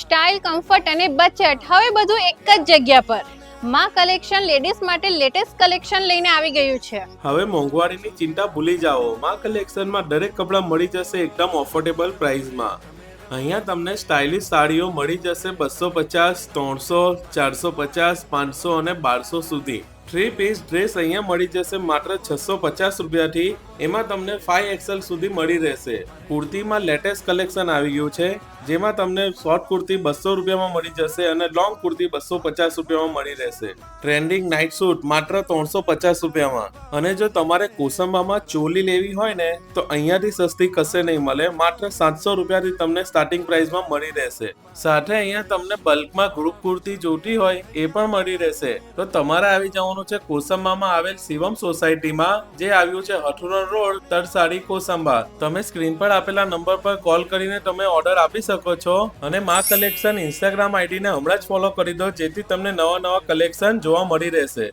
Style, comfort અને budget હવે બધું એક જ જગ્યા પર. માં કલેક્શન લેડીઝ માટે લેટેસ્ટ કલેક્શન લઈને આવી ગયું છે. હવે મોંઘવારીની ચિંતા ભૂલી જાઓ. માં કલેક્શનમાં દરેક કપડાં મળી જશે એકદમ ઓફોર્ડેબલ પ્રાઇસમાં. અહીંયા તમને સ્ટાઇલિશ સાડીઓ મળી જશે 250, 300, 450, 500 અને 1200 સુધી. 3 પીસ ડ્રેસ અહીંયા મળી જશે માત્ર 650 રૂપિયાથી. એમાં તમને 5XL સુધી મળી રહેશે. કુર્તીમાં લેટેસ્ટ કલેક્શન આવી ગયું છે, જેમાં તમને શોર્ટ કુર્તી 200 રૂપિયામાં મળી જશે અને લોંગ કુર્તી 250 રૂપિયામાં મળી રહેશે. ટ્રેન્ડિંગ નાઇટ સૂટ માત્ર 350 રૂપિયામાં. અને જો તમારે કોસંબામાં ચોલી લેવી હોય ને તો અહીંયાથી સસ્તી કશે નહીં મળે. માત્ર 700 રૂપિયાથી તમને સ્ટાર્ટિંગ પ્રાઇસમાં મળી રહેશે. સાથે અહીંયા તમને બલ્કમાં ગ્રુપ કુર્તી જોતી હોય એ પણ મળી રહેશે. તો તમારે આવી જવાનું છે કોસંબામાં આવેલ શિવમ સોસાયટીમાં, જે આવ્યું છે હઠુરન રોડ, તરસાડી, કોસંબા. તમે સ્ક્રીન પર આપેલા નંબર પર કોલ કરીને તમે ઓર્ડર આપી શકો છો. અને માં કલેક્શન ઇન્સ્ટાગ્રામ આઈડીને હમણાં જ ફોલો કરી દો, જેથી તમને નવા કલેક્શન જોવા મળી રહેશે.